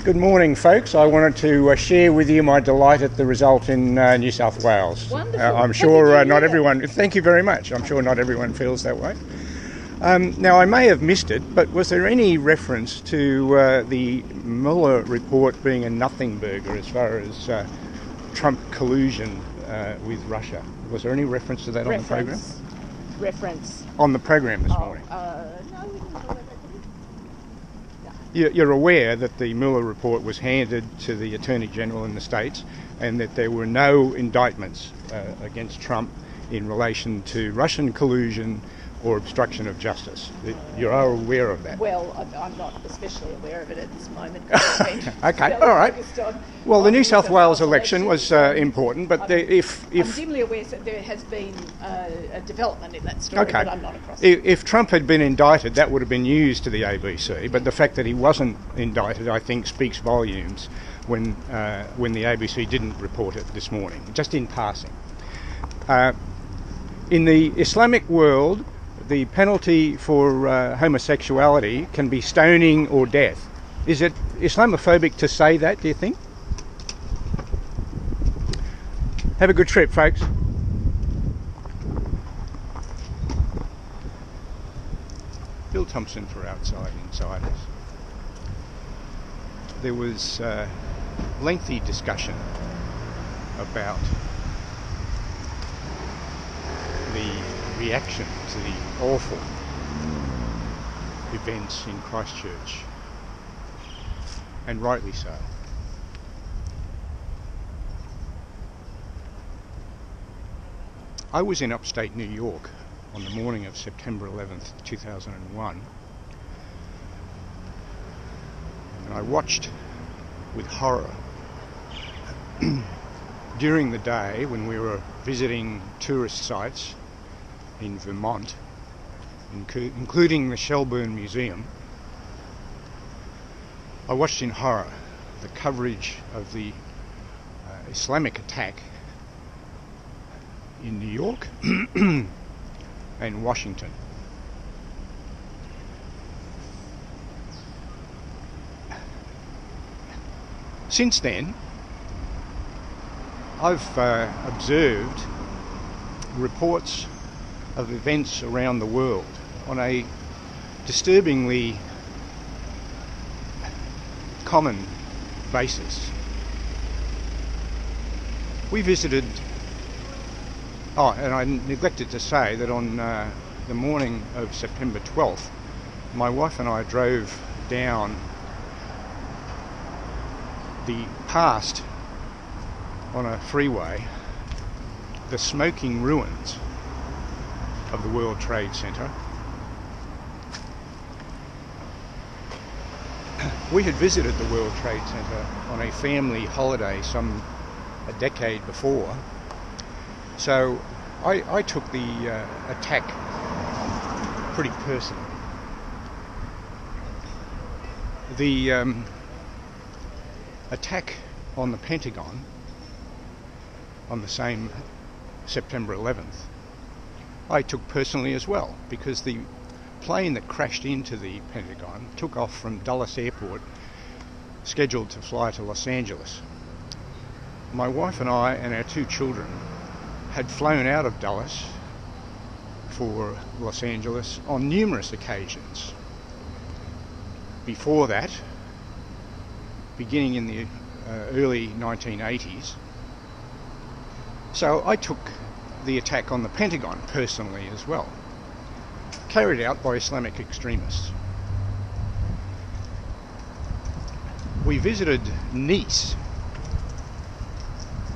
Good morning, folks. I wanted to share with you my delight at the result in New South Wales. Wonderful. I'm sure not everyone, thank you very much, I'm sure not everyone feels that way. Now, I may have missed it, but was there any reference to the Mueller report being a nothing burger as far as Trump collusion with Russia? Was there any reference to that on the program? Reference. On the program this morning? No, we didn't know that. You're aware that the Mueller report was handed to the Attorney General in the States and that there were no indictments against Trump in relation to Russian collusion or obstruction of justice. You are aware of that? Well, I'm not especially aware of it at this moment. Okay, all right. Well, the New South Wales election was important, but if I'm dimly aware that there has been a development in that story, okay. but I'm not across it. If Trump had been indicted, that would have been news to the ABC, but the fact that he wasn't indicted, I think, speaks volumes when the ABC didn't report it this morning, just in passing. In the Islamic world, the penalty for homosexuality can be stoning or death. Is it Islamophobic to say that, do you think? Have a good trip, folks. Bill Thompson for Outside Insiders. There was lengthy discussion about the reaction to the awful events in Christchurch, and rightly so. I was in upstate New York on the morning of September 11th, 2001, and I watched with horror during the day when we were visiting tourist sites in Vermont, including the Shelburne Museum. I watched in horror the coverage of the Islamic attack in New York and Washington. Since then, I've observed reports of events around the world on a disturbingly common basis. We visited, and I neglected to say that on the morning of September 12th, my wife and I drove down past on a freeway the smoking ruins of the World Trade Center. We had visited the World Trade Center on a family holiday a decade before, so I took the attack pretty personally. The attack on the Pentagon on the same September 11th I took personally as well, because the plane that crashed into the Pentagon took off from Dulles Airport, scheduled to fly to Los Angeles. My wife and I and our two children had flown out of Dulles for Los Angeles on numerous occasions. Before that, beginning in the early 1980s, so I took the attack on the Pentagon personally as well, carried out by Islamic extremists. We visited Nice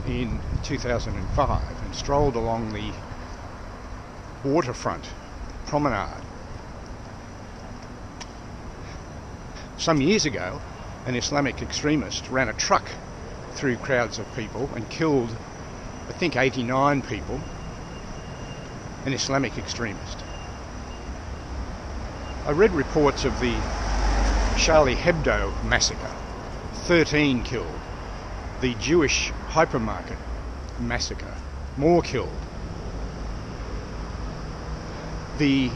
in 2005 and strolled along the waterfront promenade. Some years ago, an Islamic extremist ran a truck through crowds of people and killed, I think, 89 people. An Islamic extremist. I read reports of the Charlie Hebdo massacre, 13 killed. The Jewish hypermarket massacre, more killed. The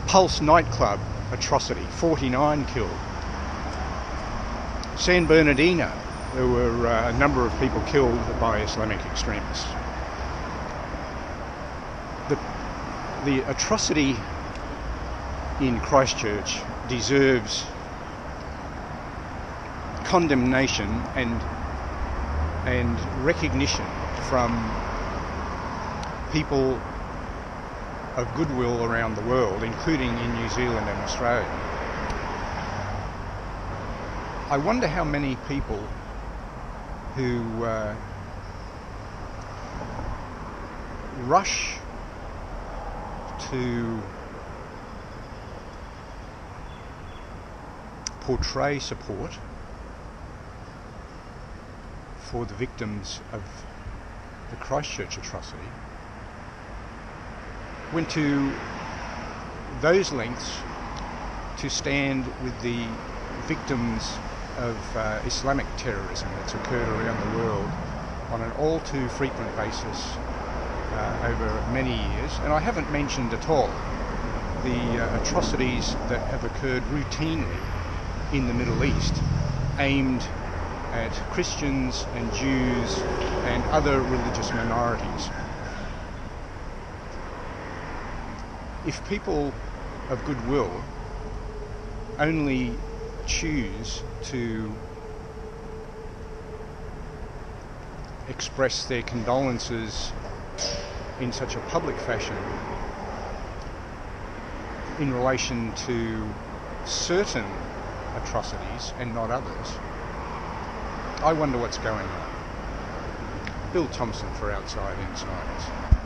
Pulse nightclub atrocity, 49 killed. San Bernardino, there were a number of people killed by Islamic extremists. The atrocity in Christchurch deserves condemnation and recognition from people of goodwill around the world, including in New Zealand and Australia. I wonder how many people who rush to portray support for the victims of the Christchurch atrocity went to those lengths to stand with the victims of Islamic terrorism that's occurred around the world on an all too frequent basis over many years. And I haven't mentioned at all the atrocities that have occurred routinely in the Middle East aimed at Christians and Jews and other religious minorities. If people of goodwill only choose to express their condolences in such a public fashion in relation to certain atrocities and not others, I wonder what's going on. Bill Thompson for Outside Insiders.